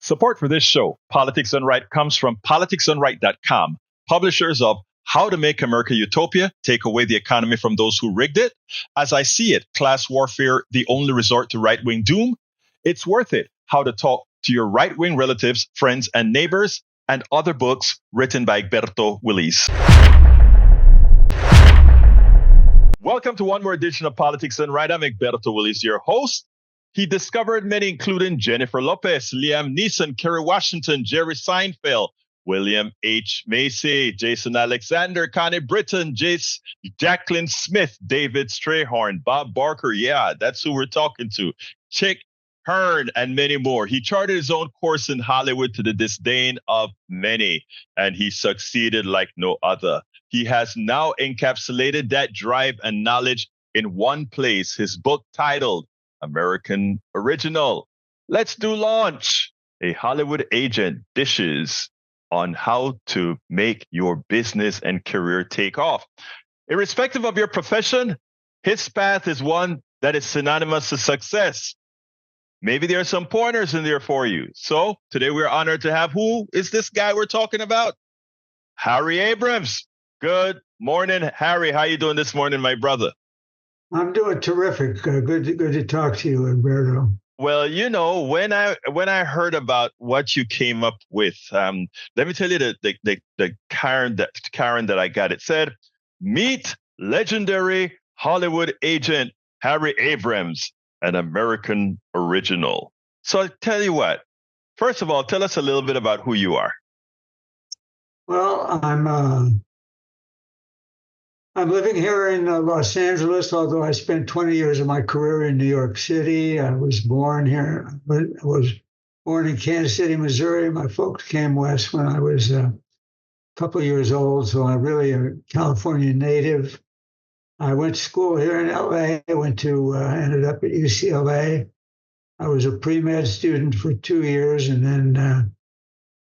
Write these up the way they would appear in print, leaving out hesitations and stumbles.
Support for this show, Politics Done Right, comes from politicsdoneright.com, publishers of How to Make America Utopia, Take Away the Economy from Those Who Rigged It, As I See It, Class Warfare, The Only Resort to Right-Wing Doom, It's Worth It, How to Talk to Your Right-Wing Relatives, Friends, and Neighbors, and other books written by Egberto, Willies. Welcome to one more edition of Politics Done Right. I'm Egberto Willies, your host. He discovered many, including Jennifer Lopez, Liam Neeson, Kerry Washington, Jerry Seinfeld, William H. Macy, Jason Alexander, Connie Britton, Jacqueline Smith, David Strayhorn, Bob Barker. Yeah, that's who we're talking to. Chick Hearn, and many more. He charted his own course in Hollywood to the disdain of many, and he succeeded like no other. He has now encapsulated that drive and knowledge in one place. His book titled American Original. Let's do launch. A Hollywood agent dishes on how to make your business and career take off. Irrespective of your profession, his path is one that is synonymous to success. Maybe there are some pointers in there for you. So today we're honored to have, who is this guy we're talking about? Harry Abrams. Good morning, Harry. How you doing this morning, my brother? I'm doing terrific. Good to talk to you, Egberto. Well, you know, when I heard about what you came up with, let me tell you the Karen that I got. It said, "Meet legendary Hollywood agent Harry Abrams, an American original." So I tell you what. First of all, tell us a little bit about who you are. Well, I'm living here in Los Angeles, although I spent 20 years of my career in New York City. I was born here. I was born in Kansas City, Missouri. My folks came west when I was a couple of years old, so I'm really a California native. I went to school here in LA. Ended up at UCLA. I was a pre-med student for 2 years, and then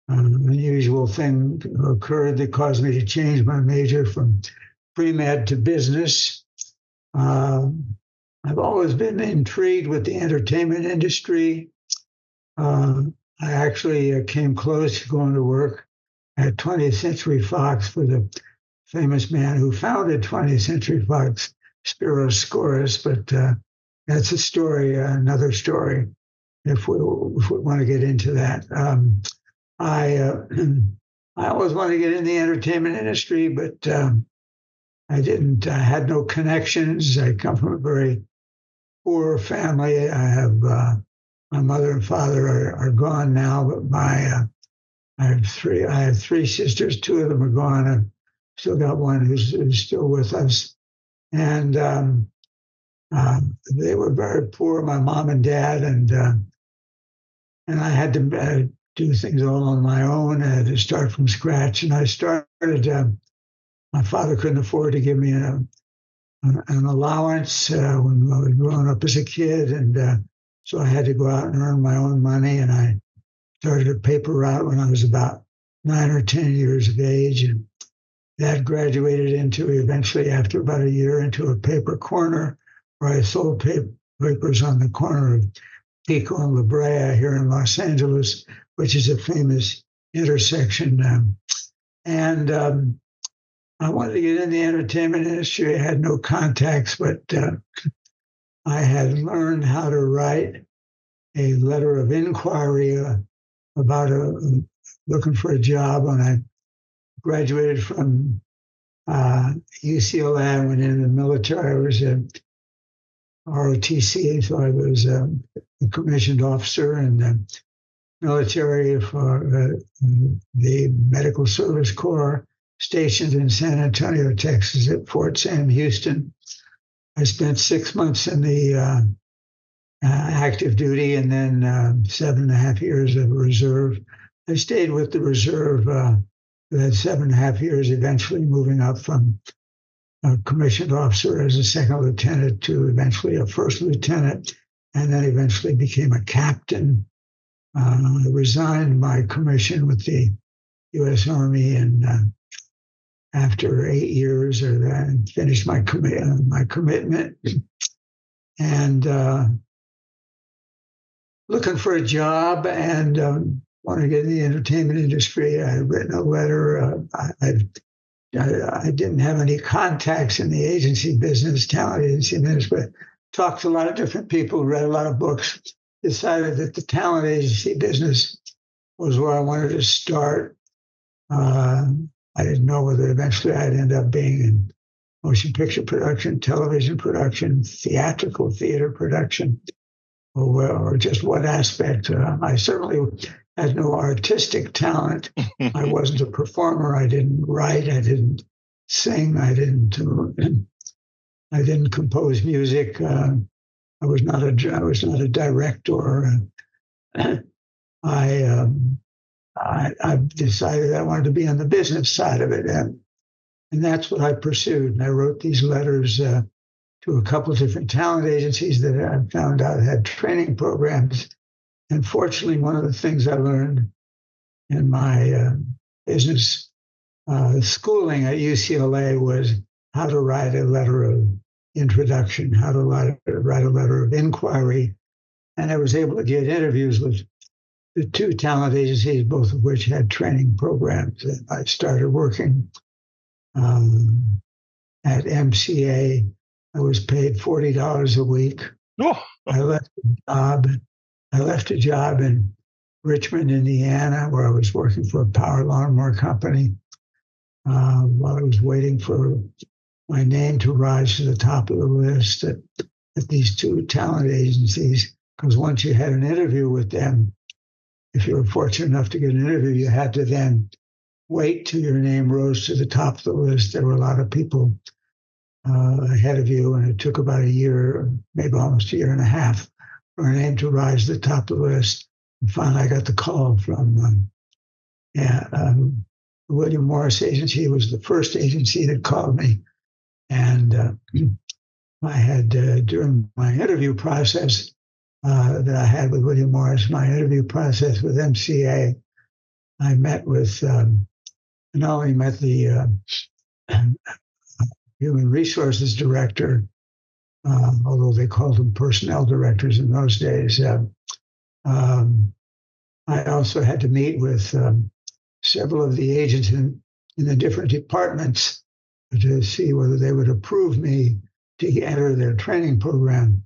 an unusual thing occurred that caused me to change my major from pre-med to business. I've always been intrigued with the entertainment industry. I actually came close to going to work at 20th Century Fox for the famous man who founded 20th Century Fox, Spiros Skouras, but that's a story, another story, if we want to get into that. I always wanted to get in the entertainment industry, but I didn't. I had no connections. I come from a very poor family. I have my mother and father are gone now, but I have three sisters. Two of them are gone. I've still got one who's still with us, and they were very poor. My mom and dad, and I had to do things all on my own. I had to start from scratch, and I started. My father couldn't afford to give me an allowance when I was growing up as a kid, and so I had to go out and earn my own money. And I started a paper route when I was about 9 or 10 years of age, and that graduated into eventually, after about a year, into a paper corner where I sold papers on the corner of Pico and La Brea here in Los Angeles, which is a famous intersection, and I wanted to get in the entertainment industry. I had no contacts, but I had learned how to write a letter of inquiry about looking for a job. When I graduated from UCLA, I went in the military. I was a ROTC, so I was a commissioned officer in the military for the Medical Service Corps, stationed in San Antonio, Texas, at Fort Sam Houston. I spent 6 months in the active duty, and then 7.5 years of reserve. I stayed with the reserve that 7.5 years, eventually moving up from a commissioned officer as a second lieutenant to eventually a first lieutenant, and then eventually became a captain. I resigned my commission with the U.S. Army, and after 8 years, I finished my commitment, and looking for a job. And wanted to get in the entertainment industry. I had written a letter. I didn't have any contacts in the agency business, talent agency business, but talked to a lot of different people, read a lot of books, decided that the talent agency business was where I wanted to start. I didn't know whether eventually I'd end up being in motion picture production, television production, theatrical theater production, or just what aspect. I certainly had no artistic talent. I wasn't a performer. I didn't write. I didn't sing. I didn't compose music. I was not a director. I decided I wanted to be on the business side of it, and that's what I pursued. And I wrote these letters to a couple of different talent agencies that I found out had training programs. And fortunately, one of the things I learned in my business schooling at UCLA was how to write a letter of introduction, how to write a letter of inquiry. And I was able to get interviews with the two talent agencies, both of which had training programs. And I started working at MCA. I was paid $40 a week. Oh. I left a job in Richmond, Indiana, where I was working for a power lawnmower company while I was waiting for my name to rise to the top of the list at these two talent agencies. Because once you had an interview with them, if you were fortunate enough to get an interview, you had to then wait till your name rose to the top of the list. There were a lot of people ahead of you, and it took about a year, maybe almost a year and a half, for a name to rise to the top of the list. And finally, I got the call from the William Morris agency. It was the first agency that called me, and I had during my interview process that I had with William Morris, my interview process with MCA, I met with not only met the human resources director, although they called them personnel directors in those days. I also had to meet with several of the agents in the different departments to see whether they would approve me to enter their training program.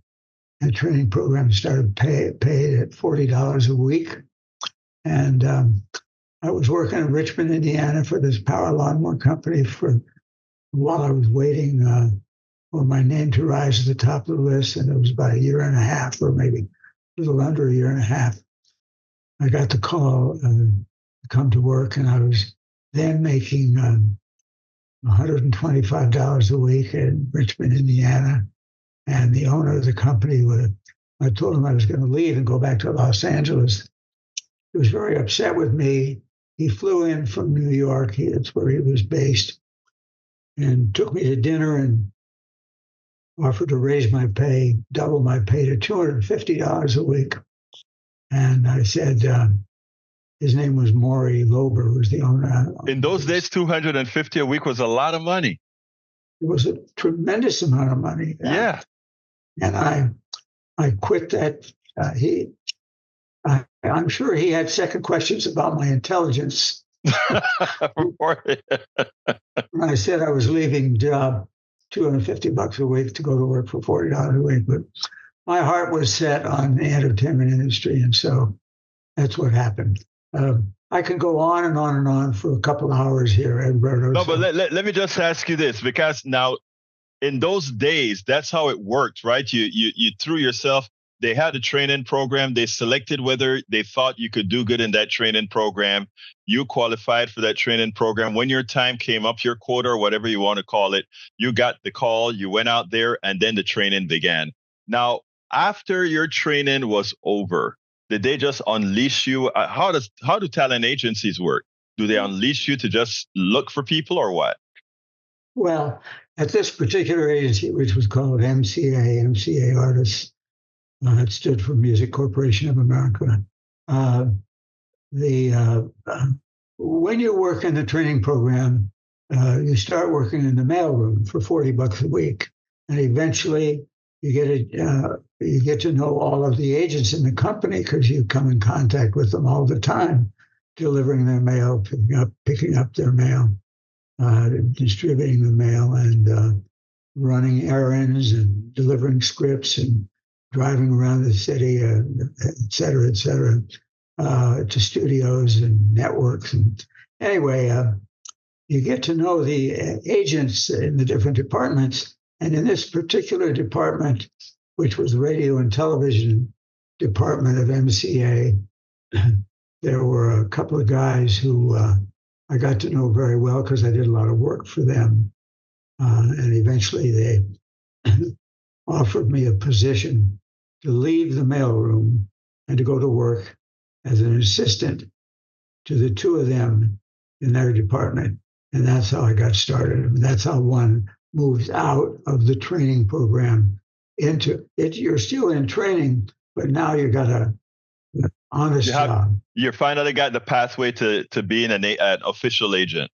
And training program started paid at $40 a week. And I was working in Richmond, Indiana for this power lawnmower company while I was waiting for my name to rise to the top of the list. And it was about a year and a half, or maybe a little under a year and a half. I got the call to come to work, and I was then making $125 a week in Richmond, Indiana. And the owner of the company, I told him I was going to leave and go back to Los Angeles. He was very upset with me. He flew in from New York. That's where he was based, and took me to dinner and offered to raise my pay, double my pay to $250 a week. And I said, his name was Maury Lober, who was the owner. In those days, $250 a week was a lot of money. It was a tremendous amount of money. Yeah. And I quit that. I'm sure he had second questions about my intelligence. When I said I was leaving job, $250 a week to go to work for $40 a week, but my heart was set on the entertainment industry, and so that's what happened. I can go on and on and on for a couple of hours here, Egberto. No, but let me just ask you this, because now in those days, that's how it worked, right? You threw yourself. They had a training program. They selected whether they thought you could do good in that training program. You qualified for that training program. When your time came up, your quota, or whatever you want to call it, you got the call, you went out there, and then the training began. Now, after your training was over, did they just unleash you? How do talent agencies work? Do they unleash you to just look for people, or what? Well, at this particular agency, which was called MCA Artists, it stood for Music Corporation of America. When you work in the training program, you start working in the mailroom for $40 a week, and eventually you get to know all of the agents in the company because you come in contact with them all the time, delivering their mail, picking up their mail, distributing the mail, and running errands and delivering scripts and driving around the city, et cetera, to studios and networks. And anyway, you get to know the agents in the different departments. And in this particular department, which was the radio and television department of MCA, there were a couple of guys who I got to know very well because I did a lot of work for them. And eventually they offered me a position to leave the mailroom and to go to work as an assistant to the two of them in their department. And that's how I got started. And that's how one moves out of the training program into it. You're still in training, but now you got an honest job. You finally got the pathway to being an official agent.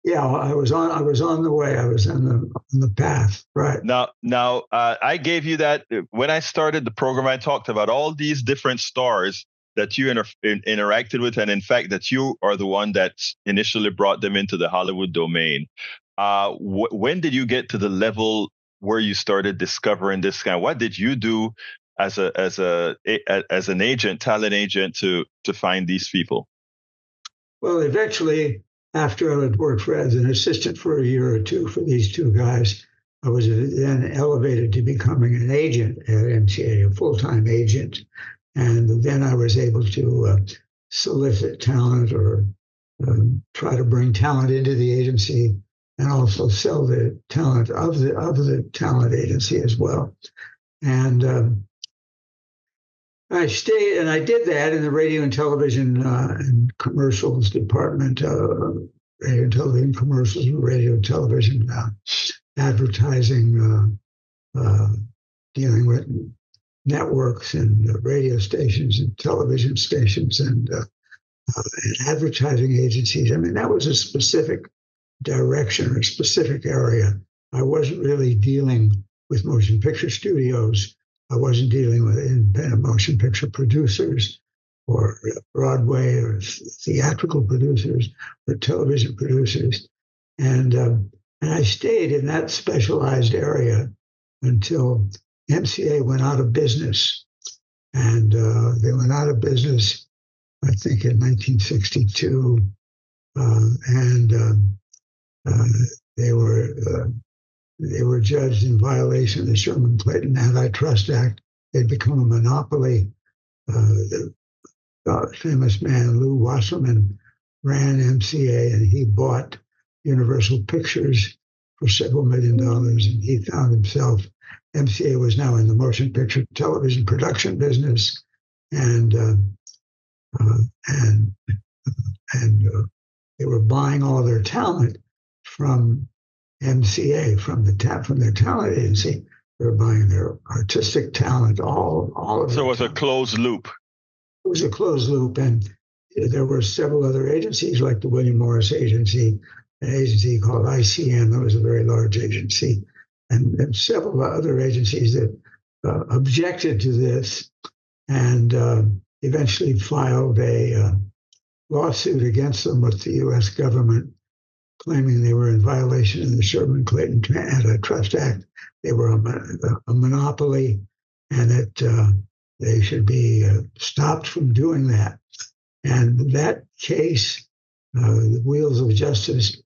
Yeah, I was on the way. I was on the path. Right. Now, I gave you that when I started the program. I talked about all these different stars that you interacted with, and in fact, that you are the one that initially brought them into the Hollywood domain. When did you get to the level where you started discovering this kind? What did you do as an agent, talent agent, to find these people? Well, eventually, after I had worked as an assistant for a year or two for these two guys, I was then elevated to becoming an agent at MCA, a full-time agent. And then I was able to solicit talent or try to bring talent into the agency and also sell the talent of the talent agency as well. And I stayed, and I did that in the radio and television and commercials department, radio and television commercials, radio and television advertising, dealing with networks and radio stations and television stations and advertising agencies. I mean, that was a specific direction or a specific area. I wasn't really dealing with motion picture studios. I wasn't dealing with independent motion picture producers or Broadway or theatrical producers or television producers. And I stayed in that specialized area until MCA went out of business. And they went out of business, I think, in 1962. They were judged in violation of the Sherman-Clayton Antitrust Act. They'd become a monopoly. The famous man, Lou Wasserman, ran MCA, and he bought Universal Pictures for several $1 million, and he found himself, MCA was now in the motion picture television production business, and they were buying all their talent from MCA, from their talent agency. They were buying their artistic talent, all of it. So it was a closed loop. It was a closed loop, and there were several other agencies like the William Morris Agency, an agency called ICM, that was a very large agency, and several other agencies that objected to this and eventually filed a lawsuit against them with the U.S. government, claiming they were in violation of the Sherman-Clayton Antitrust Act. They were a monopoly, and that they should be stopped from doing that. And that case, the wheels of justice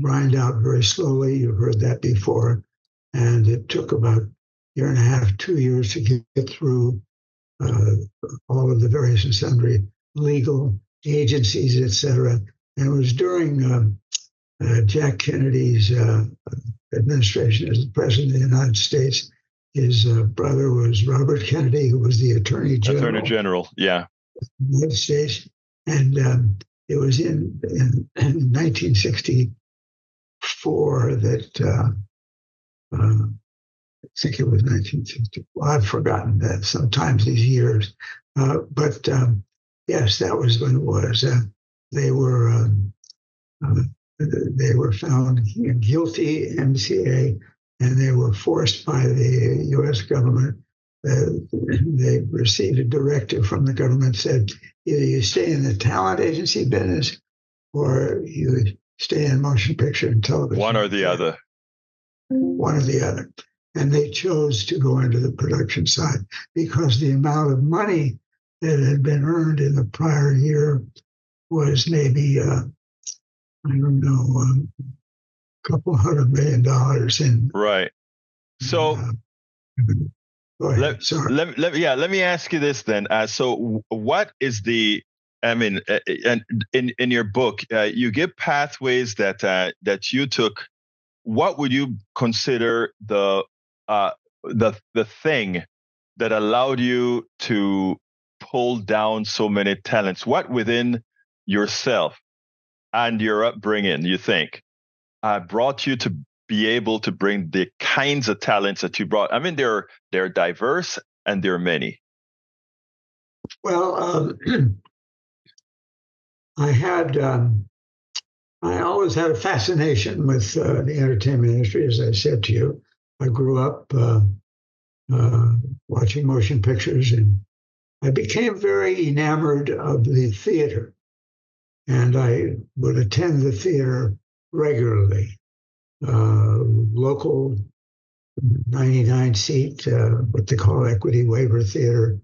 grind out very slowly. You've heard that before. And it took about a year and a half, 2 years to get through all of the various and sundry legal agencies, et cetera. And it was during Jack Kennedy's administration as the president of the United States. His brother was Robert Kennedy, who was the Attorney General. Attorney General, yeah. Of the United States. And it was in 1964 that, I think it was 1964. I've forgotten that sometimes these years. But yes, that was when it was. They were found guilty, MCA, and they were forced by the U.S. government. They received a directive from the government said either you stay in the talent agency business or you stay in motion picture and television. One or the other. One or the other. And they chose to go into the production side because the amount of money that had been earned in the prior year was maybe, I don't know, a couple $100 million in. Right. So let me ask you this then. So what is and in your book, you give pathways that you took. What would you consider the thing that allowed you to pull down so many talents? What within yourself and your upbringing you think brought you to be able to bring the kinds of talents that you brought? I mean, they're diverse and they're many. Well, I always had a fascination with the entertainment industry, as I said to you. I grew up watching motion pictures, and I became very enamored of the theater. And I would attend the theater regularly. Local 99-seat, what they call equity waiver theater,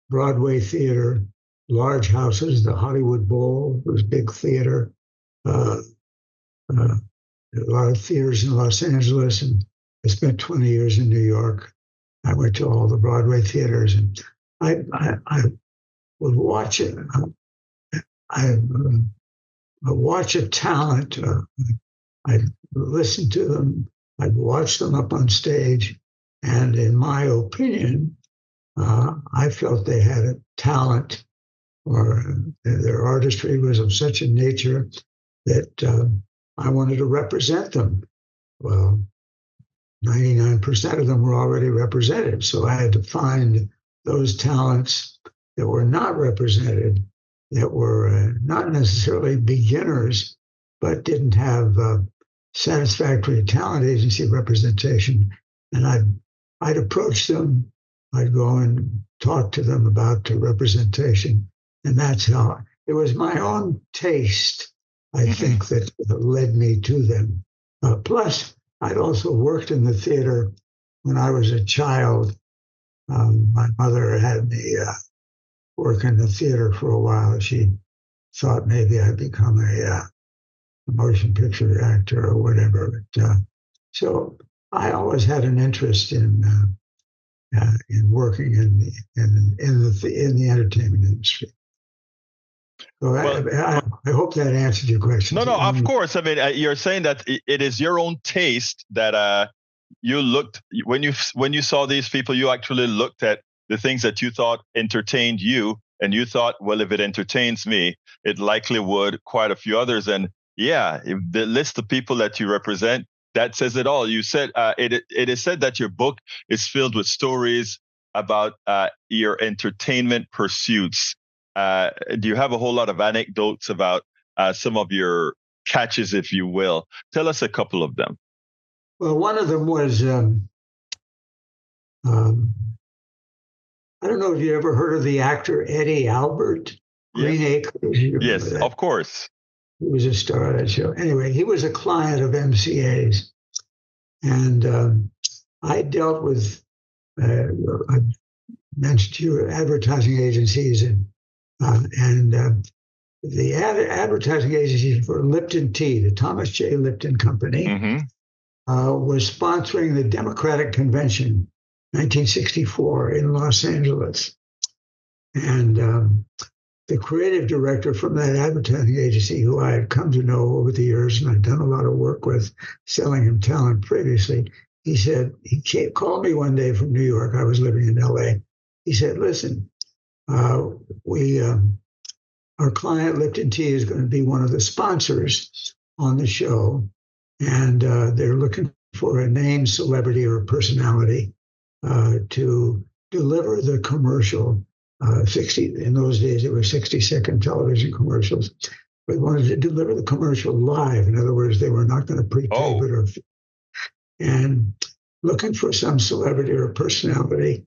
Broadway theater, large houses, the Hollywood Bowl was big theater. A lot of theaters in Los Angeles, and I spent 20 years in New York. I went to all the Broadway theaters, and I would watch it. I watch a talent. I'd listen to them. I'd watch them up on stage, and in my opinion, I felt they had a talent, or their artistry was of such a nature that I wanted to represent them. Well, 99% of them were already represented. So I had to find those talents that were not represented, that were not necessarily beginners, but didn't have satisfactory talent agency representation. And I'd approach them. I'd go and talk to them about representation. And that's how it was my own taste, I think, that led me to them. Plus, I'd also worked in the theater when I was a child. My mother had me work in the theater for a while. She thought maybe I'd become a motion picture actor or whatever. But, so I always had an interest in working in the entertainment industry. So I hope that answered your question. No, of course. I mean, you're saying that it is your own taste that you looked when you saw these people. You actually looked at the things that you thought entertained you, and you thought, well, if it entertains me, it likely would quite a few others. And yeah, if the list of people that you represent, that says it all. You said it is said that your book is filled with stories about your entertainment pursuits. Do you have a whole lot of anecdotes about some of your catches, if you will? Tell us a couple of them. Well, one of them was, I don't know if you ever heard of the actor Eddie Albert, Green Acres. Yes, of course. He was a star of that show. Anyway, he was a client of MCA's. And I dealt with, I mentioned to you, advertising agencies and the advertising agency for Lipton Tea, the Thomas J. Lipton Company, was sponsoring the Democratic Convention, 1964, in Los Angeles. And the creative director from that advertising agency, who I had come to know over the years and I'd done a lot of work with selling him talent previously, he called me one day from New York. I was living in LA. He said, listen, our client Lipton Tea is going to be one of the sponsors on the show, and they're looking for a name, celebrity, or personality to deliver the commercial. 60 in those days, it was 60-second television commercials. But they wanted to deliver the commercial live. In other words, they were not going to pre-tape it. And looking for some celebrity or personality.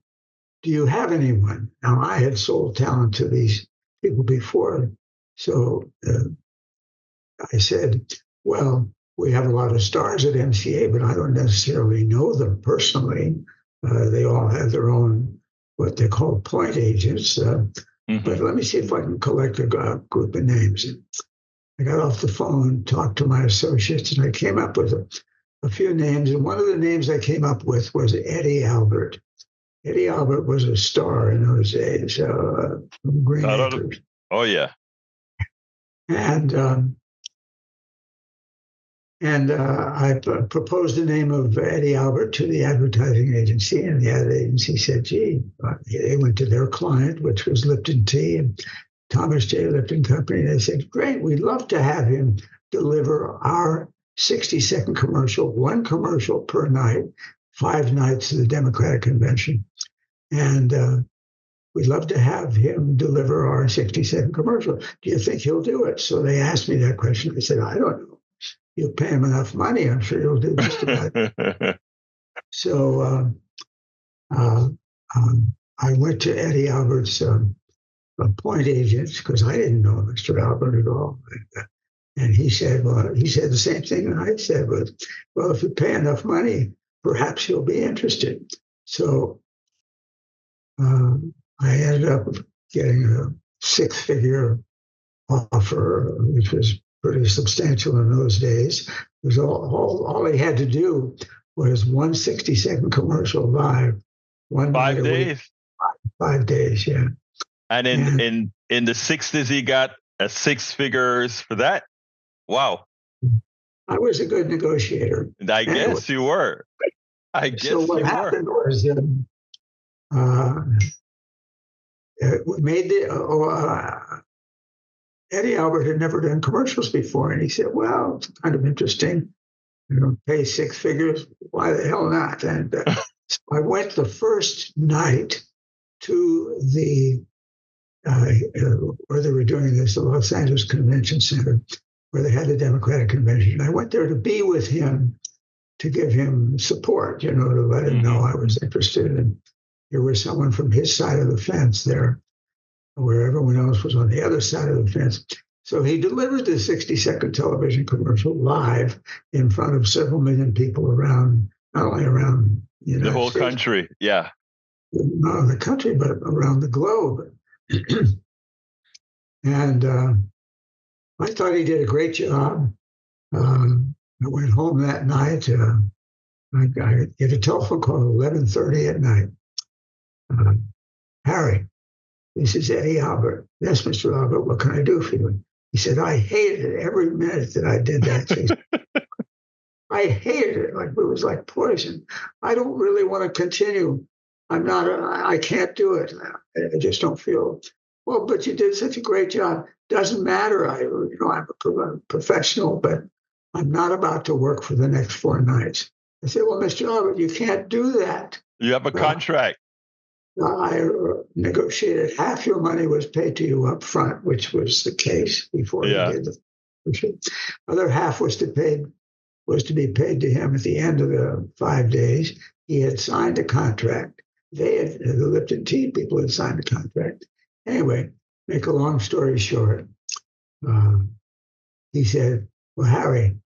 Do you have anyone? Now, I had sold talent to these people before. So I said, well, we have a lot of stars at MCA, but I don't necessarily know them personally. They all have their own, what they call point agents. But let me see if I can collect a group of names. I got off the phone, talked to my associates, and I came up with a few names. And one of the names I came up with was Eddie Albert. Eddie Albert was a star in those days from Green Acres. Oh, yeah. And I proposed the name of Eddie Albert to the advertising agency, and the ad agency said, gee, they went to their client, which was Lipton Tea and Thomas J. Lipton Company. They said, great, we'd love to have him deliver our 60-second commercial, one commercial per night, 5 nights to the Democratic Convention. And we'd love to have him deliver our 60-second commercial. Do you think he'll do it? So they asked me that question. I said, I don't know. You pay him enough money, I'm sure he'll do just about it. So I went to Eddie Albert's point agents because I didn't know Mr. Albert at all. And he said the same thing that I said was, well, if you pay enough money, perhaps he'll be interested. So I ended up getting a 6-figure offer, which was pretty substantial in those days. It was all he had to do was one 60-second commercial live, 5 days. 5 days, yeah. And in the 60s, he got a 6 figures for that. Wow. I was a good negotiator. I guess you were. So what happened was we made Eddie Albert had never done commercials before, and he said, well, it's kind of interesting. Pay 6 figures. Why the hell not? And so I went the first night to the, where they were doing this, the Los Angeles Convention Center, where they had the Democratic Convention. I went there to be with him, to give him support, to let him know I was interested. And there was someone from his side of the fence there, where everyone else was on the other side of the fence. So he delivered the 60-second television commercial live in front of several million people around, not only around the whole country, yeah. Not only the country, but around the globe. And I thought he did a great job. I went home that night. I get a telephone call at 11:30 at night. Harry, this is Eddie Albert. Yes, Mr. Albert, what can I do for you? He said, I hated it every minute that I did that. I hated it. It was like poison. I don't really want to continue. I can't do it. I just don't feel, well, but you did such a great job. Doesn't matter. I'm a professional, but I'm not about to work for the next 4 nights. I said, well, Mr. Albert, you can't do that. You have a contract. I negotiated half your money was paid to you up front, which was the case before you did the other half was to be paid to him at the end of the 5 days. He had signed a contract. The Lipton Tea people had signed a contract. Anyway, make a long story short, he said, well, Harry,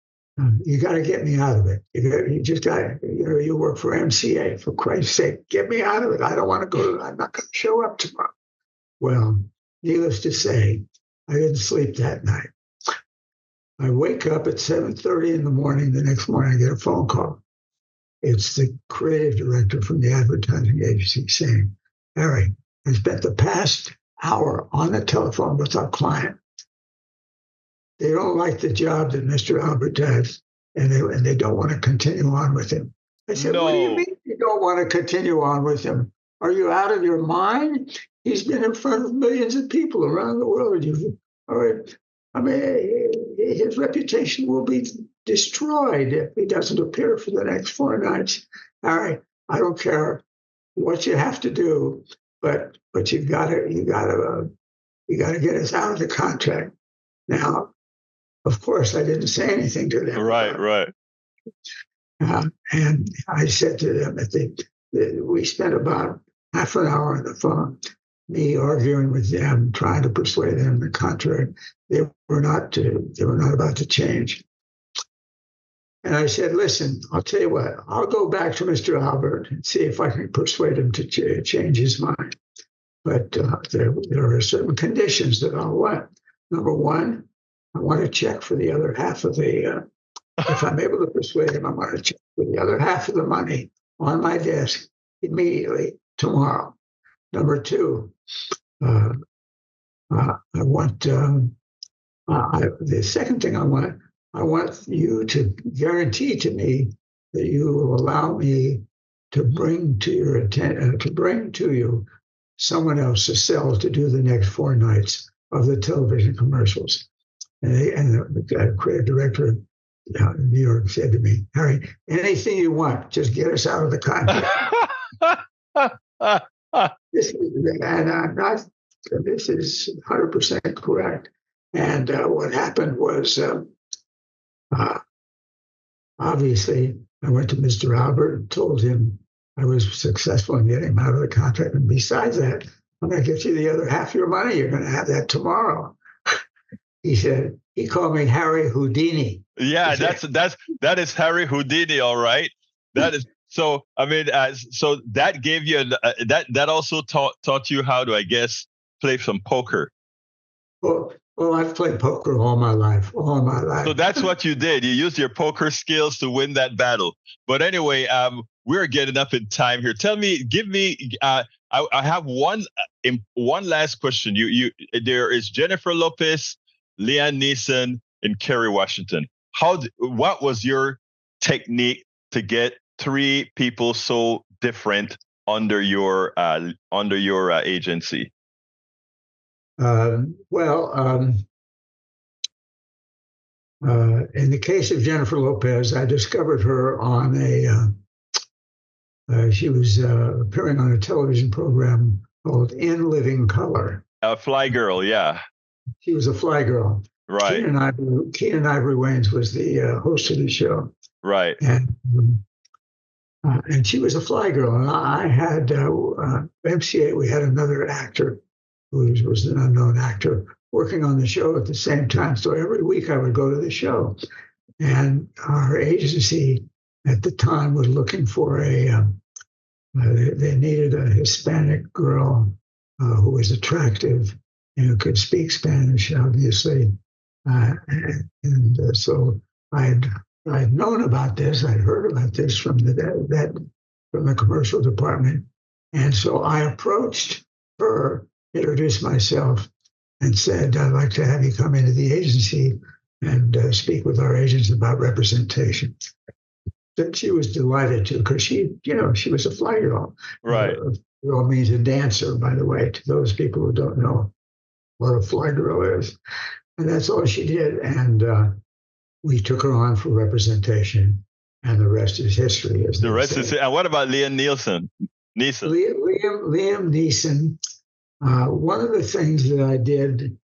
you got to get me out of it. You just got to, you work for MCA. For Christ's sake, get me out of it. I don't want to go. I'm not going to show up tomorrow. Well, needless to say, I didn't sleep that night. I wake up at 7:30 in the morning. The next morning, I get a phone call. It's the creative director from the advertising agency saying, Harry, I spent the past hour on the telephone with our client. They don't like the job that Mr. Albert does, and they don't want to continue on with him. I said, What do you mean you don't want to continue on with him? Are you out of your mind? He's been in front of millions of people around the world. His reputation will be destroyed if he doesn't appear for the next 4 nights. All right, I don't care what you have to do, but you got to get us out of the contract. Now, of course, I didn't say anything to them. Right. And I said to them we spent about half an hour on the phone, me arguing with them, trying to persuade them the contrary. They were not about to change. And I said, listen, I'll tell you what, I'll go back to Mr. Albert and see if I can persuade him to change his mind. But there are certain conditions that I'll want. Number one, I want to check for the other half of the, if I'm able to persuade him, I want to check for the other half of the money on my desk immediately tomorrow. Number two, I want, the second thing I want you to guarantee to me that you will allow me to bring to you someone else to sell to do the next 4 nights of the television commercials. And the creative director in New York said to me, Harry, anything you want, just get us out of the contract. This is 100% correct. And what happened was, obviously, I went to Mr. Albert and told him I was successful in getting him out of the contract. And besides that, I'm going to get you the other half of your money. You're going to have that tomorrow. He called me Harry Houdini. Yeah, that is Harry Houdini, all right. That is so. I mean, so that gave you that also taught you how to, I guess, play some poker. Well, I've played poker all my life. So that's what you did. You used your poker skills to win that battle. But anyway, we're getting up in time here. Give me. I have one last question. There is Jennifer Lopez, Liam Neeson, and Kerry Washington. What was your technique to get 3 people so different under your agency? In the case of Jennifer Lopez, I discovered her on she was appearing on a television program called In Living Color. A Fly Girl, yeah. She was a fly girl. Right. Keenan Ivory Wayans was the host of the show. Right. And she was a fly girl. And I had MCA, we had another actor who was an unknown actor working on the show at the same time. So every week I would go to the show. And our agency at the time was looking for they needed a Hispanic girl who was attractive and who could speak Spanish, obviously. So I'd known about this. I'd heard about this from the commercial department. And so I approached her, introduced myself, and said, I'd like to have you come into the agency and speak with our agents about representation. And she was delighted to, because she was a fly girl. Right. Girl means a dancer, by the way, to those people who don't know what a fly girl is. And that's all she did. And we took her on for representation, and the rest is history. The rest is. And what about Liam Neeson? Liam Neeson. One of the things that I did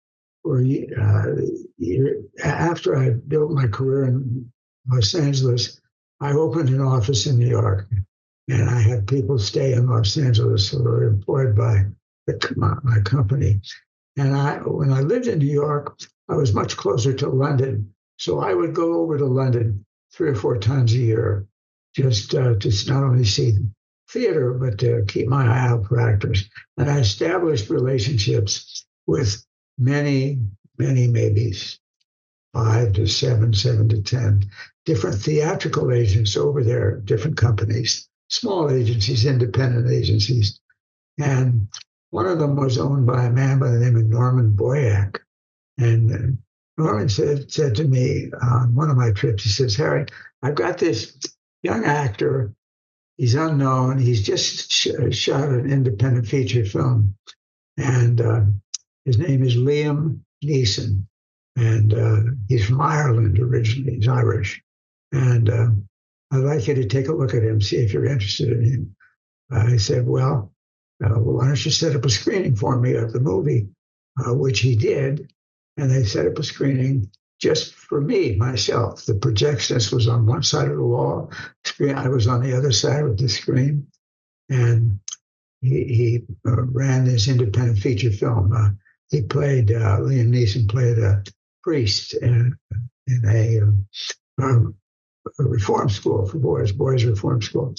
after I built my career in Los Angeles, I opened an office in New York, and I had people stay in Los Angeles who were employed by my company. And when I lived in New York, I was much closer to London. So I would go over to London 3 or 4 times a year, just to not only see theater, but to keep my eye out for actors. And I established relationships with many, maybe 5 to 7 to 10 different theatrical agents over there, different companies, small agencies, independent agencies. And one of them was owned by a man by the name of Norman Boyack. And Norman said to me on one of my trips, he says, Harry, I've got this young actor. He's unknown. He's just shot an independent feature film. And his name is Liam Neeson. And he's from Ireland originally. He's Irish. And I'd like you to take a look at him, see if you're interested in him. I said, well, why don't you set up a screening for me of the movie, which he did. And they set up a screening. just for me, myself. The projectionist was on one side of the wall screen. I was on the other side of the screen. And he ran this independent feature film. He played, Liam Neeson played a priest in a reform school for boys reform school.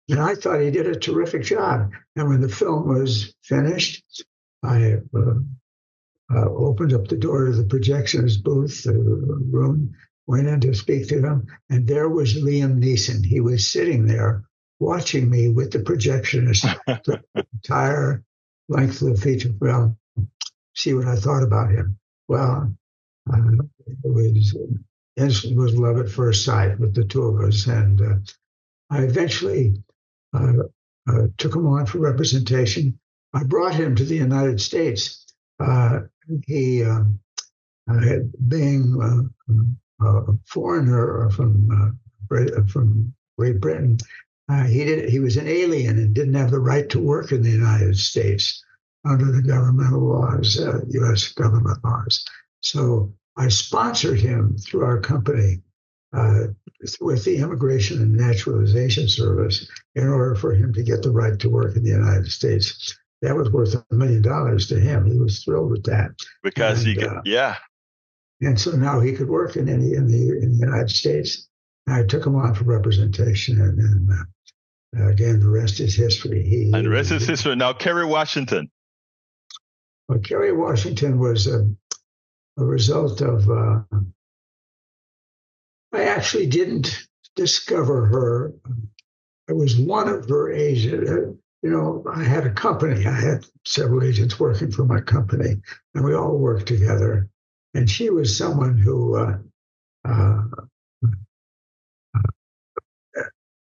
And I thought he did a terrific job. And when the film was finished, I opened up the door to the projectionist booth, the room, went in to speak to him, and there was Liam Neeson. He was sitting there watching me with the projectionist the entire length of the feature film, see what I thought about him. Well, it was love at first sight with the two of us. And I eventually took him on for representation. I brought him to the United States. He, being a foreigner from Great Britain, he was an alien and didn't have the right to work in the United States under the governmental laws, U.S. government laws. So I sponsored him through our company with the Immigration and Naturalization Service in order for him to get the right to work in the United States. That was worth $1 million to him. He was thrilled with that because he could, yeah. And so now he could work in the United States. And I took him on for representation, and again, the rest is history. And the rest is history. Now, Kerry Washington. Well, Kerry Washington was a result of. I actually didn't discover her. I was one of her agents. I had a company. I had several agents working for my company, and we all worked together. And she was someone who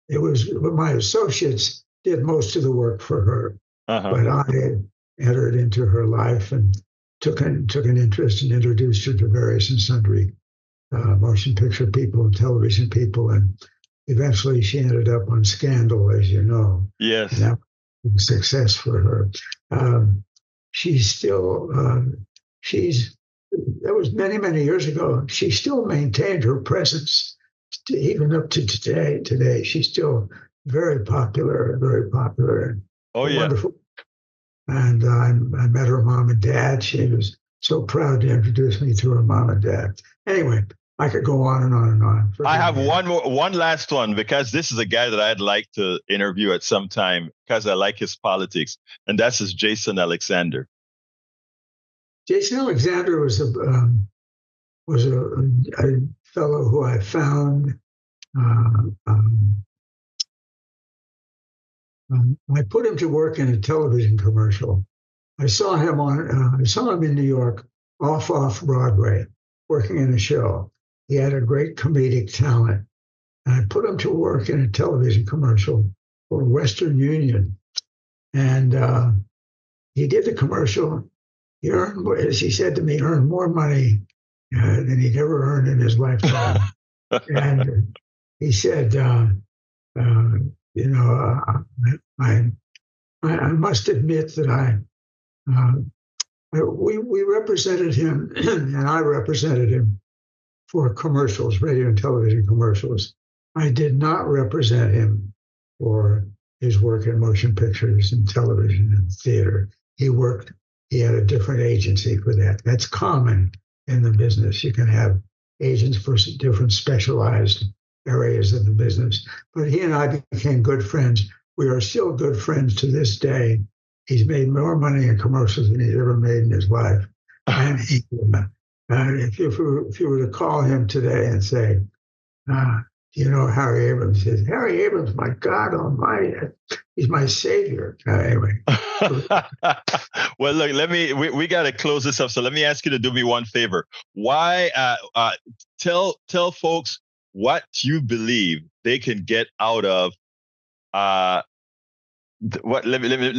it was my associates did most of the work for her, but I entered into her life and took an interest and introduced her to various and sundry motion picture people and television people, and eventually she ended up on Scandal, as you know. Yes. And that was a success for her. That was many, many years ago. She still maintained her presence even up to today. Today, she's still very popular. Oh, yeah. Wonderful. And I met her mom and dad. She was so proud to introduce me to her mom and dad. Anyway, I could go on and on and on. I have one last one, because this is a guy that I'd like to interview at some time because I like his politics, and that's his Jason Alexander. Jason Alexander was a fellow who I found. I put him to work in a television commercial. I saw him in New York, off Broadway, working in a show. He had a great comedic talent, and I put him to work in a television commercial for Western Union, and he did the commercial. He earned, as he said to me, earned more money than he'd ever earned in his lifetime. And he said, I must admit that we represented him, and I represented him for commercials, radio and television commercials. I did not represent him for his work in motion pictures and television and theater. He had a different agency for that. That's common in the business. You can have agents for different specialized areas of the business. But he and I became good friends. We are still good friends to this day. He's made more money in commercials than he's ever made in his life. And if you were to call him today and say, Harry Abrams, he says, Harry Abrams, my God Almighty, he's my savior. Anyway. Well, look, we got to close this up. So let me ask you to do me one favor. Why, tell folks what you believe they can get out of, let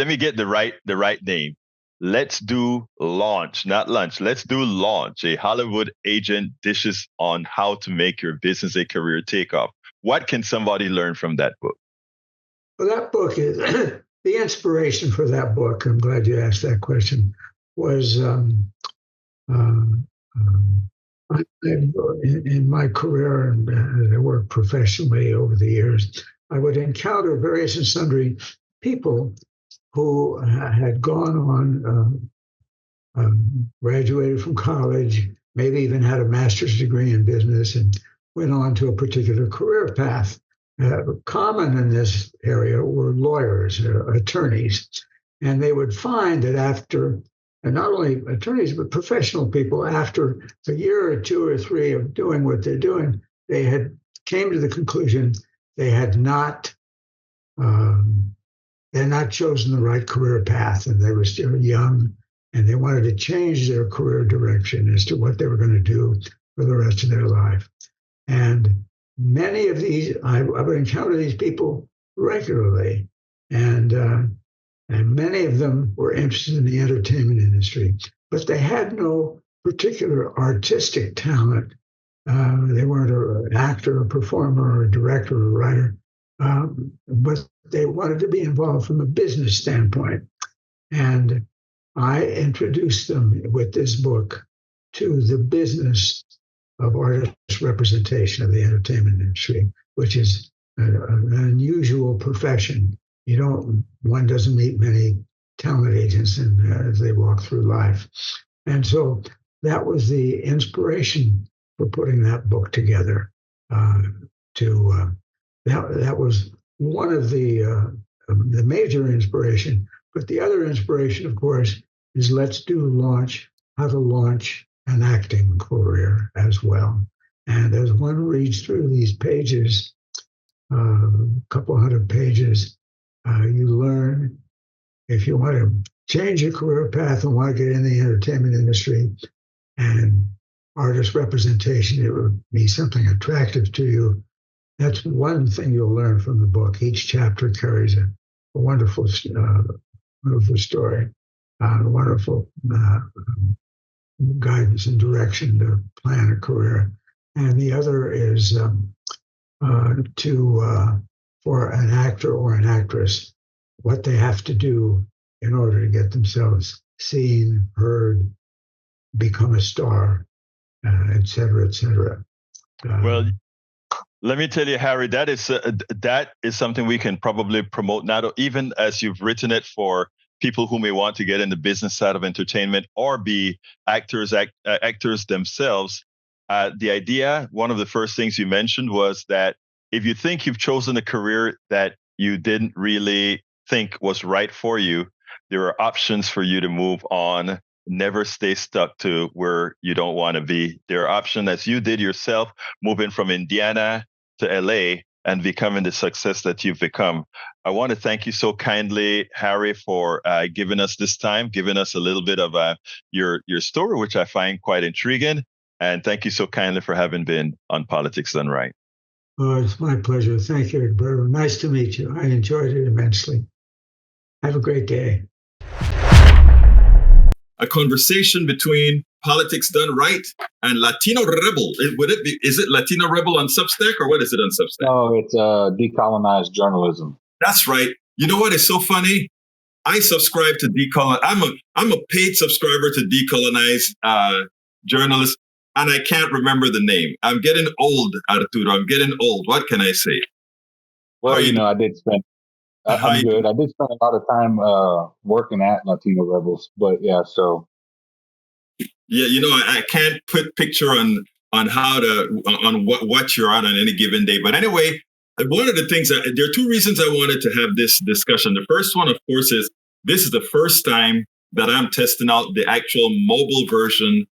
me get the right name. Let's do Launch, not lunch. Let's do Launch, a Hollywood agent dishes on how to make your business a career takeoff. What can somebody learn from that book? Well, that book is the inspiration for that book. I'm glad you asked that question. Was I in my career and as I worked professionally over the years, I would encounter various and sundry people who had gone on, graduated from college, maybe even had a master's degree in business, and went on to a particular career path. Common in this area were lawyers, attorneys, and they would find that after, and not only attorneys, but professional people, after a year or two or three of doing what they're doing, they had came to the conclusion they had not um, they had not chosen the right career path, and they were still young, and they wanted to change their career direction as to what they were going to do for the rest of their life. And many of these, I would encounter these people regularly, and many of them were interested in the entertainment industry, but they had no particular artistic talent. They weren't an actor, a performer, or a director, or a writer, but they wanted to be involved from a business standpoint. And I introduced them with this book to the business of artist representation of the entertainment industry, which is an unusual profession. One doesn't meet many talent agents as they walk through life. And so that was the inspiration for putting that book together. That was one of the major inspiration. But the other inspiration, of course, is how to launch an acting career as well. And as one reads through these pages, a couple hundred pages, you learn if you want to change your career path and want to get in the entertainment industry and artist representation, it would be something attractive to you. That's one thing you'll learn from the book. Each chapter carries a wonderful story, wonderful guidance and direction to plan a career. And the other is for an actor or an actress, what they have to do in order to get themselves seen, heard, become a star, et cetera, et cetera. Well, let me tell you, Harry, that is something we can probably promote now, even as you've written it for people who may want to get in the business side of entertainment or be actors themselves. The idea, one of the first things you mentioned was that if you think you've chosen a career that you didn't really think was right for you, there are options for you to move on. Never stay stuck to where you don't want to be. There are options, as you did yourself, moving from Indiana to LA and becoming the success that you've become. I want to thank you so kindly, Harry, for giving us this time, giving us a little bit of your story, which I find quite intriguing. And thank you so kindly for having been on Politics Done Right. Oh, it's my pleasure. Thank you, Egberto. Nice to meet you. I enjoyed it immensely. Have a great day. A conversation between Politics Done Right and Latino Rebel. Is it Latino Rebel on Substack or what is it on Substack? No, it's decolonized journalism. That's right. You know what is so funny? I subscribe to Decolonize. I'm a paid subscriber to Decolonize Journalist, and I can't remember the name. I'm getting old, Arturo. I'm getting old. What can I say? Well, I did spend. I'm good. I did spend a lot of time working at Latino Rebels, but yeah, so. Yeah, I can't put picture on what you're on any given day. But anyway, one of the things there are two reasons I wanted to have this discussion. The first one, of course, is this is the first time that I'm testing out the actual mobile version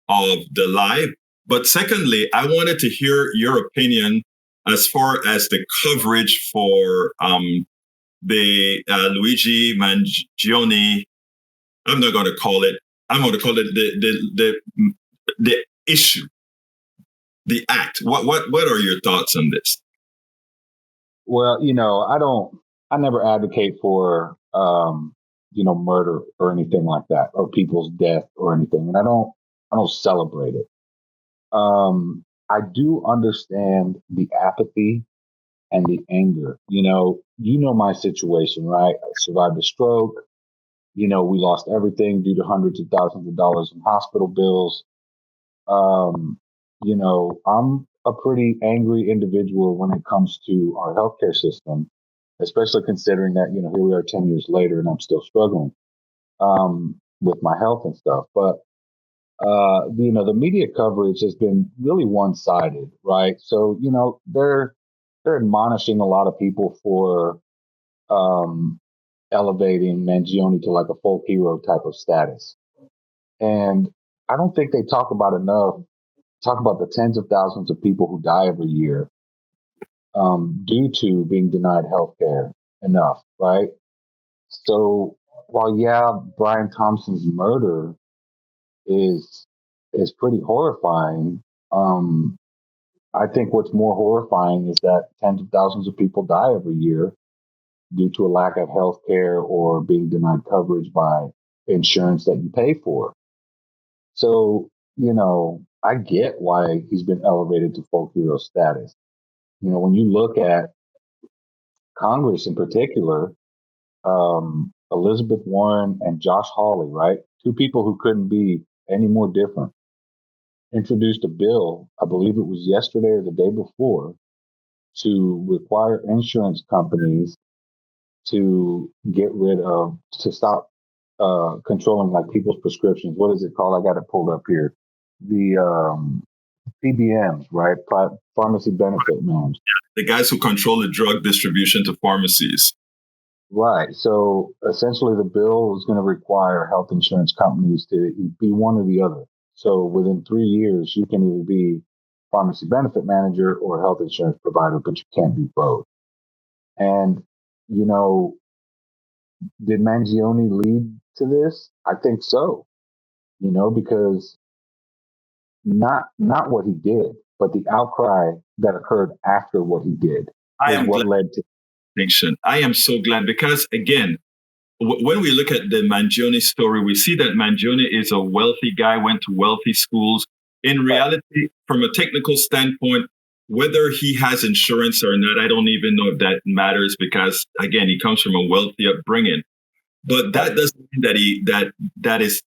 of the live. But secondly, I wanted to hear your opinion as far as the coverage for the Luigi Mangione. I'm not going to call it. I'm going to call it the issue, the act. What are your thoughts on this? Well, I never advocate for murder or anything like that, or people's death or anything, and I don't celebrate it. I do understand the apathy and the anger. My situation, right? I survived a stroke. We lost everything due to hundreds of thousands of dollars in hospital bills. I'm a pretty angry individual when it comes to our healthcare system, especially considering that, here we are 10 years later and I'm still struggling with my health and stuff. But, the media coverage has been really one-sided, right? So, they're admonishing a lot of people for elevating Mangione to like a folk hero type of status. And I don't think they talk about the tens of thousands of people who die every year due to being denied health care enough, right? So while Brian Thompson's murder is pretty horrifying, I think what's more horrifying is that tens of thousands of people die every year due to a lack of health care or being denied coverage by insurance that you pay for. So, I get why he's been elevated to folk hero status. When you look at Congress in particular, Elizabeth Warren and Josh Hawley, right? Two people who couldn't be any more different, introduced a bill, I believe it was yesterday or the day before, to require insurance companies to stop controlling like people's prescriptions. What is it called? I got it pulled up here. The PBMs, right? Pharmacy benefit managers. The guys who control the drug distribution to pharmacies. Right. So essentially, the bill is going to require health insurance companies to be one or the other. So within 3 years, you can either be pharmacy benefit manager or health insurance provider, but you can't be both. And, did Mangione lead to this? I think so, because not what he did, but the outcry that occurred after what he did is what led to extinction. I am so glad because, again, when we look at the Mangione story, we see that Mangione is a wealthy guy, went to wealthy schools. In reality, from a technical standpoint, whether he has insurance or not, I don't even know if that matters because, again, he comes from a wealthy upbringing. But that doesn't mean that is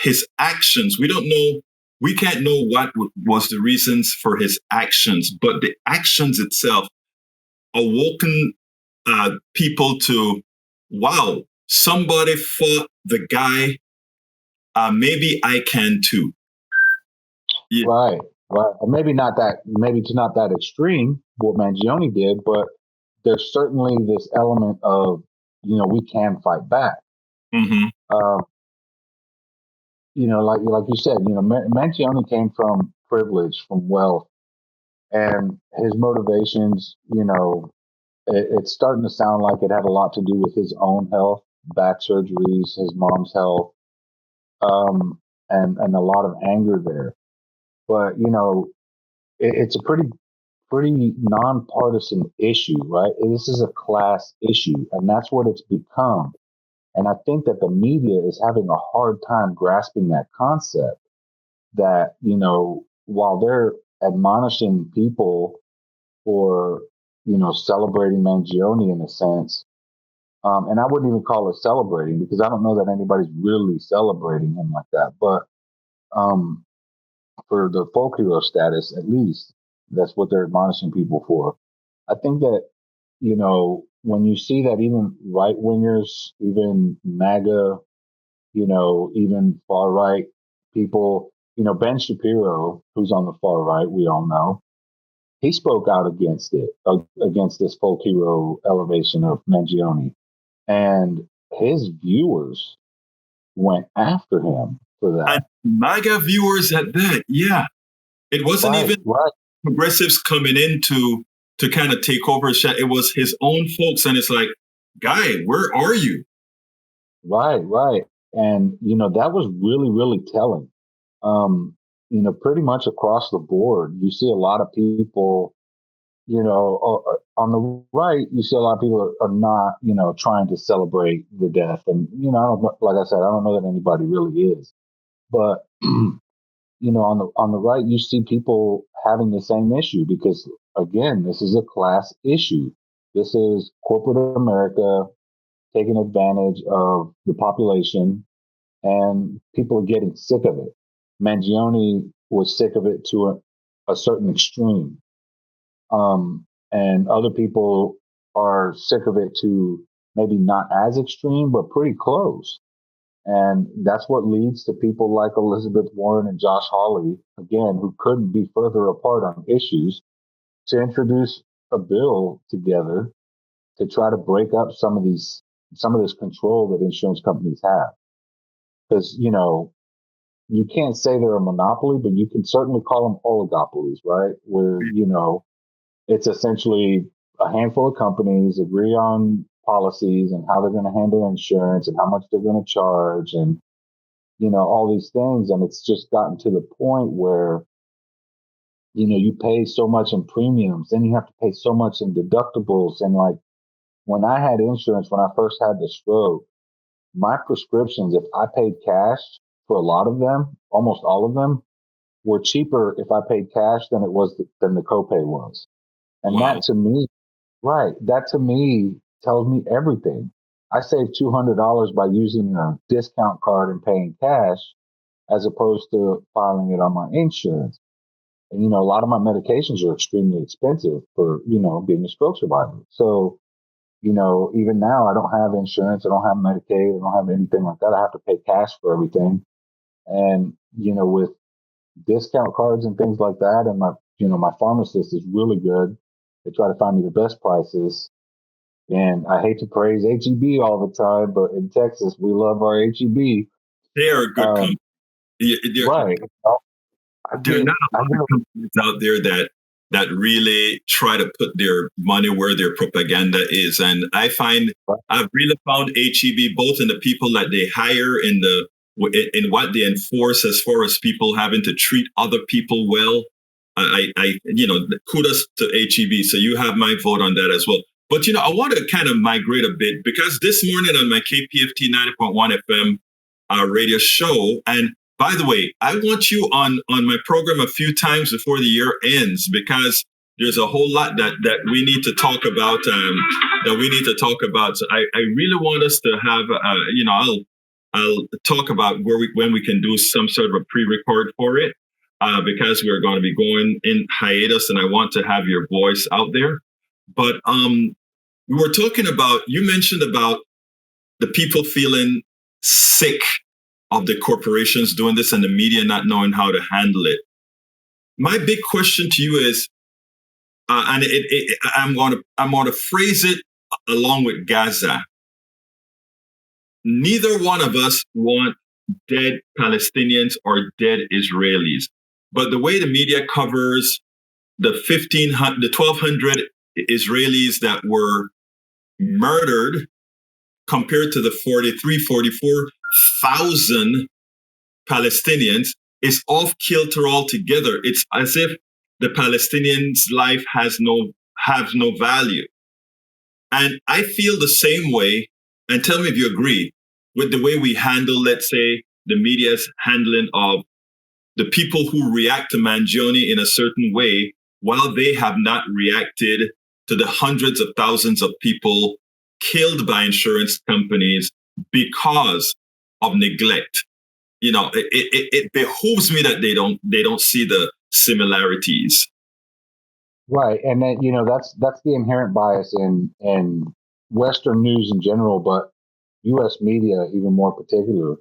his actions. We don't know. We can't know what was the reasons for his actions, but the actions itself awoken people to, wow, somebody fought the guy. Maybe I can too. Yeah. Right. Maybe not that extreme what Mangione did, but there's certainly this element of, we can fight back. Mm-hmm. Like you said, Mangione came from privilege, from wealth, and his motivations, it's starting to sound like it had a lot to do with his own health, back surgeries, his mom's health, and a lot of anger there. But it's a pretty nonpartisan issue, right? This is a class issue, and that's what it's become. And I think that the media is having a hard time grasping that concept. That while they're admonishing people for celebrating Mangione in a sense. And I wouldn't even call it celebrating because I don't know that anybody's really celebrating him like that. But for the folk hero status, at least, that's what they're admonishing people for. I think that, when you see that even right wingers, even MAGA, even far right people, Ben Shapiro, who's on the far right, we all know, he spoke out against it, against this folk hero elevation of Mangione. And his viewers went after him for that. And MAGA viewers at that, yeah. It wasn't even progressives coming in to kind of take over his shot. It was his own folks. And it's like, guy, where are you? Right. And, that was really, really telling. Pretty much across the board, you see a lot of people, on the right, you see a lot of people are not, trying to celebrate the death. And, like I said, I don't know that anybody really is. But, on the right, you see people having the same issue because, again, this is a class issue. This is corporate America taking advantage of the population, and people are getting sick of it. Mangione was sick of it to a certain extreme. And other people are sick of it to maybe not as extreme, but pretty close. And that's what leads to people like Elizabeth Warren and Josh Hawley, again, who couldn't be further apart on issues, to introduce a bill together to try to break up some of this control that insurance companies have. Because, you can't say they're a monopoly, but you can certainly call them oligopolies, right? Where, it's essentially a handful of companies agree on policies and how they're going to handle insurance and how much they're going to charge and, all these things. And it's just gotten to the point where, you pay so much in premiums, then you have to pay so much in deductibles. And like when I had insurance, when I first had the stroke, my prescriptions, if I paid cash for a lot of them, almost all of them, were cheaper if I paid cash than than the copay was. And Wow. that to me tells me everything. I saved $200 by using a discount card and paying cash as opposed to filing it on my insurance. And, a lot of my medications are extremely expensive for, being a stroke survivor. So, even now I don't have insurance. I don't have Medicaid. I don't have anything like that. I have to pay cash for everything. And, with discount cards and things like that, and my pharmacist is really good. They try to find me the best prices. And I hate to praise HEB all the time, but in Texas, we love our HEB. They are a good company. Right. There are not a lot of companies out there that really try to put their money where their propaganda is. And I've really found HEB both in the people that they hire, in what they enforce as far as people having to treat other people well. Kudos to HEB. So you have my vote on that as well. But, I want to kind of migrate a bit, because this morning on my KPFT 90.1 FM radio show, and by the way, I want you on my program a few times before the year ends, because there's a whole lot that we need to talk about. So I really want us to have, I'll talk about when we can do some sort of a pre-record for it, because we're going to be going in hiatus, and I want to have your voice out there. But we were talking about, you mentioned about the people feeling sick of the corporations doing this and the media not knowing how to handle it. My big question to you is, and I'm going to phrase it along with Gaza. Neither one of us want dead Palestinians or dead Israelis, but the way the media covers the 1,200 Israelis that were murdered compared to the 44,000 Palestinians is off kilter altogether. It's as if the Palestinians' life has no value. And I feel the same way, and tell me if you agree, with the way we handle, let's say, the media's handling of the people who react to Mangione in a certain way, while they have not reacted to the hundreds of thousands of people killed by insurance companies because of neglect. It behooves me that they don't see the similarities. Right, and then that's the inherent bias in Western news in general, but U.S. media even more particular.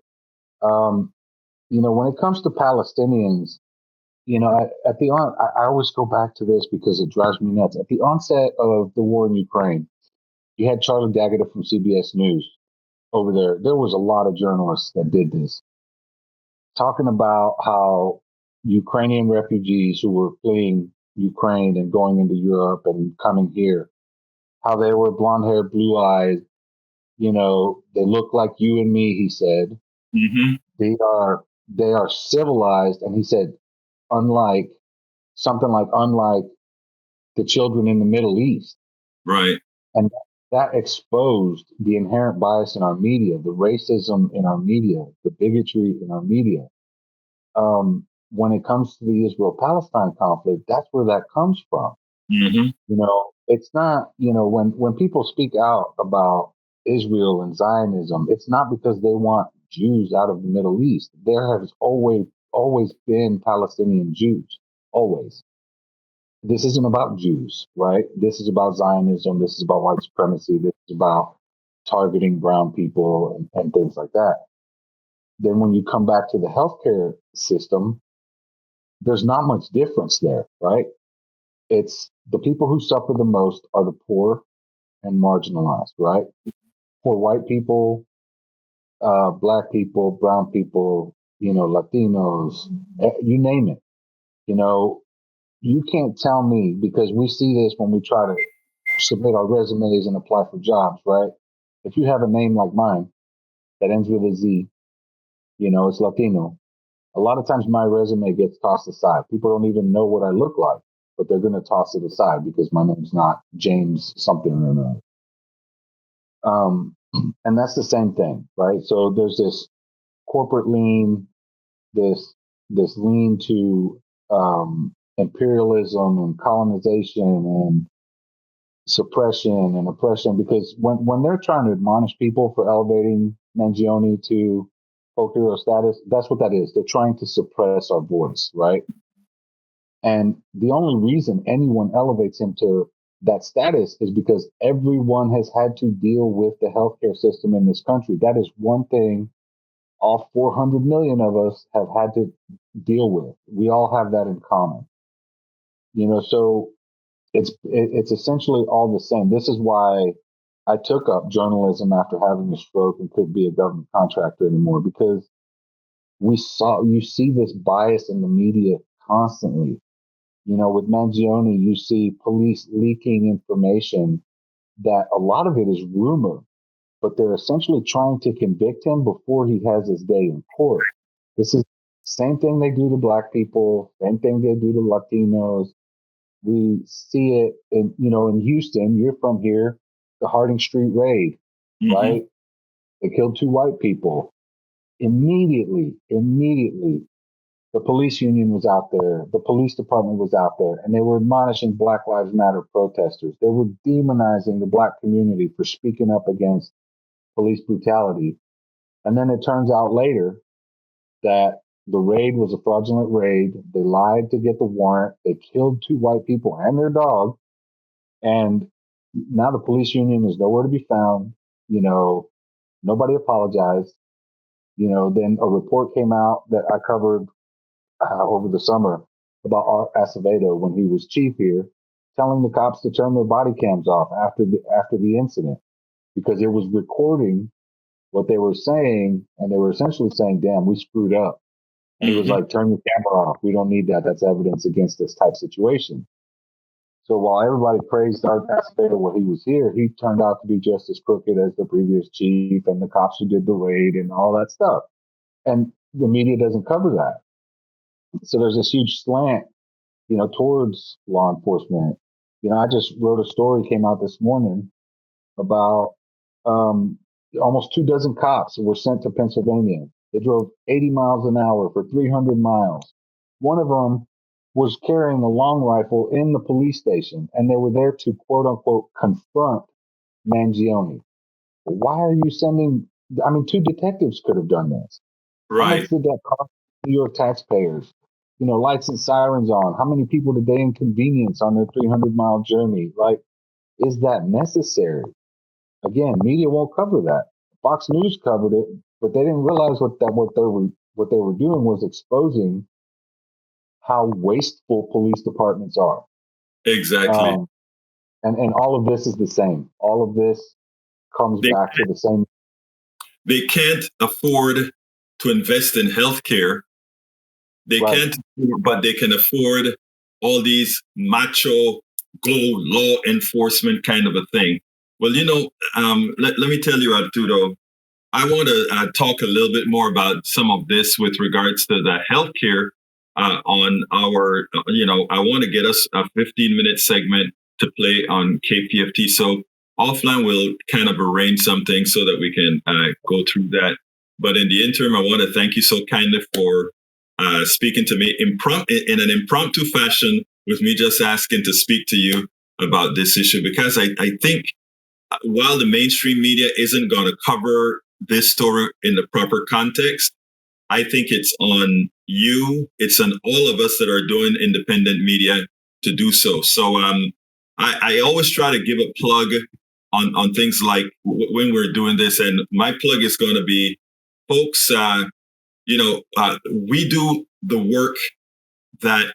When it comes to Palestinians, I always go back to this because it drives me nuts. At the onset of the war in Ukraine, you had Charlie D'Agata from CBS News over there. There was a lot of journalists that did this, talking about how Ukrainian refugees who were fleeing Ukraine and going into Europe and coming here, how they were blonde hair, blue eyes, they look like you and me, he said. Mm-hmm. They are civilized, and he said, unlike the children in the Middle East. Right. And that exposed the inherent bias in our media, the racism in our media, the bigotry in our media. When it comes to the Israel-Palestine conflict, that's where that comes from. Mm-hmm. It's not, when people speak out about Israel and Zionism, it's not because they want Jews out of the Middle East. There has always been Palestinian Jews, always. this isn't about Jews, right? This is about Zionism. This is about white supremacy. This is about targeting brown people and things like that. Then when you come back to the healthcare system, there's not much difference there, right? It's the people who suffer the most are the poor and marginalized, right? Poor white people, black people, brown people, Latinos, you name it. You can't tell me, because we see this when we try to submit our resumes and apply for jobs, right? If you have a name like mine that ends with a Z, it's Latino. A lot of times my resume gets tossed aside. People don't even know what I look like, but they're going to toss it aside because my name's not James something or another. And that's the same thing, right? So there's this corporate lean, this lean to imperialism and colonization and suppression and oppression, because when they're trying to admonish people for elevating Mangione to folk hero status, that's what that is. They're trying to suppress our voice, right? And the only reason anyone elevates him to that status is because everyone has had to deal with the healthcare system in this country. That is one thing all 400 million of us have had to deal with. We all have that in common. So it's essentially all the same. This is why I took up journalism after having a stroke and couldn't be a government contractor anymore, because you see this bias in the media constantly. With Mangione, you see police leaking information that a lot of it is rumor, but they're essentially trying to convict him before he has his day in court. This is the same thing they do to black people, same thing they do to Latinos. We see it in Houston. You're from here, the Harding Street raid, right? They killed 2 white people. Immediately, the police union was out there, the police department was out there, and they were admonishing Black Lives Matter protesters. They were demonizing the black community for speaking up against police brutality. And then it turns out later that the raid was a fraudulent raid. They lied to get the warrant. They killed 2 white people and their dog. And now the police union is nowhere to be found. Nobody apologized. Then a report came out that I covered over the summer about Art Acevedo when he was chief here, telling the cops to turn their body cams off after the incident, because it was recording what they were saying, and they were essentially saying, "Damn, we screwed up." And he was like, "Turn your camera off. We don't need that. That's evidence against us," type situation. So while everybody praised Art Acevedo when he was here, he turned out to be just as crooked as the previous chief and the cops who did the raid and all that stuff. And the media doesn't cover that. So there's this huge slant, towards law enforcement. I just wrote a story, came out this morning, about almost 24 cops were sent to Pennsylvania. They drove 80 miles an hour for 300 miles. One of them was carrying a long rifle in the police station, and they were there to, quote unquote, confront Mangione. Why are you sending? 2 detectives could have done this. Right. How much did that cost New York taxpayers? Lights and sirens on. How many people did they inconvenience on their 300-mile journey? Is that necessary? Again, media won't cover that. Fox News covered it, but they didn't realize what they were doing was exposing how wasteful police departments are. Exactly. And all of this is the same. All of this comes back to the same. They can't afford to invest in healthcare. They can't, but they can afford all these macho law enforcement kind of a thing. Well, let me tell you, Arturo, I want to talk a little bit more about some of this with regards to the healthcare on our, I want to get us a 15-minute segment to play on KPFT. So offline, we'll kind of arrange something so that we can go through that. But in the interim, I want to thank you so kindly for speaking to me in an impromptu fashion, with me just asking to speak to you about this issue, because I think while the mainstream media isn't going to cover this story in the proper context, I think it's on you, it's on all of us that are doing independent media to do so. So I always try to give a plug on things like when we're doing this, and my plug is going to be, folks, we do the work that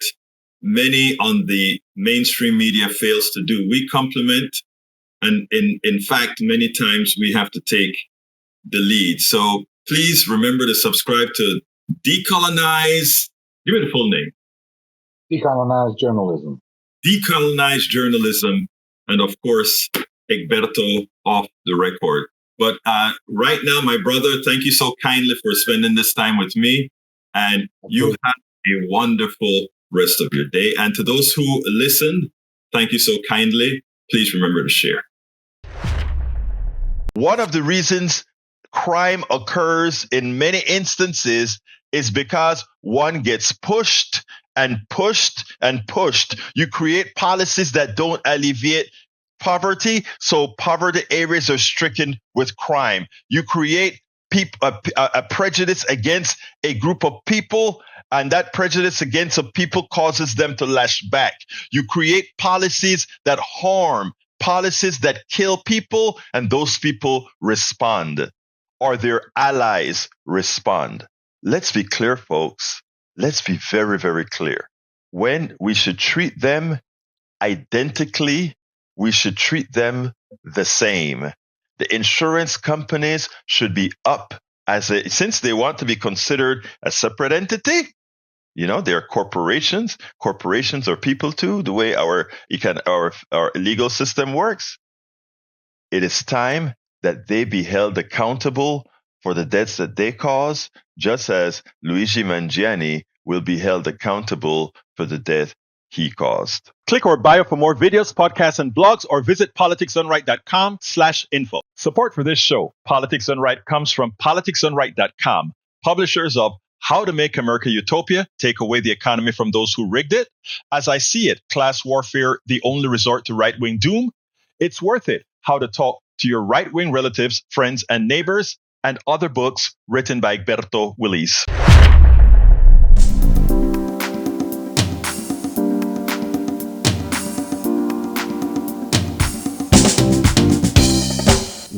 many on the mainstream media fails to do. We complement, and in fact, many times we have to take the lead. So please remember to subscribe to Decolonize. Give me the full name. Decolonize Journalism. Decolonize Journalism, and of course, Egberto Off the Record. But right now, my brother, thank you so kindly for spending this time with me. And you have a wonderful rest of your day. And to those who listened, thank you so kindly. Please remember to share. One of the reasons crime occurs in many instances is because one gets pushed and pushed and pushed. You create policies that don't alleviate poverty, so poverty areas are stricken with crime. You create a prejudice against a group of people, and that prejudice against a people causes them to lash back. You create policies that harm, policies that kill people, and those people respond, or their allies respond. Let's be clear, folks. Let's be very, very clear. When we should treat them identically, we should treat them the same. The insurance companies should be up since they want to be considered a separate entity. They're corporations. Corporations are people too, the way our legal system works. It is time that they be held accountable for the deaths that they cause, just as Luigi Mangione will be held accountable for the death he caused. Click our bio for more videos, podcasts, and blogs, or visit politicsdoneright.com/info. Support for this show, Politics Done Right, comes from politicsdoneright.com, publishers of How to Make America Utopia, Take Away the Economy from Those Who Rigged It, As I See It, Class Warfare, The Only Resort to Right-Wing Doom, It's Worth It, How to Talk to Your Right-Wing Relatives, Friends, and Neighbors, and other books written by Egberto Willies.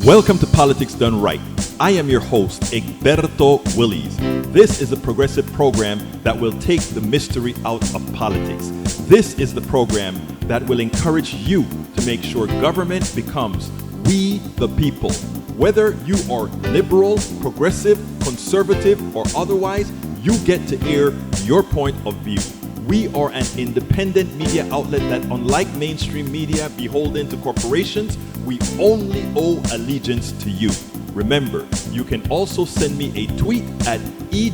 Welcome to Politics Done Right. I am your host, Egberto Willies. This is a progressive program that will take the mystery out of politics. This is the program that will encourage you to make sure government becomes we the people. Whether you are liberal, progressive, conservative, or otherwise, you get to air your point of view. We are an independent media outlet that, unlike mainstream media beholden to corporations, we only owe allegiance to you. Remember, you can also send me a tweet at EGBERTOWILL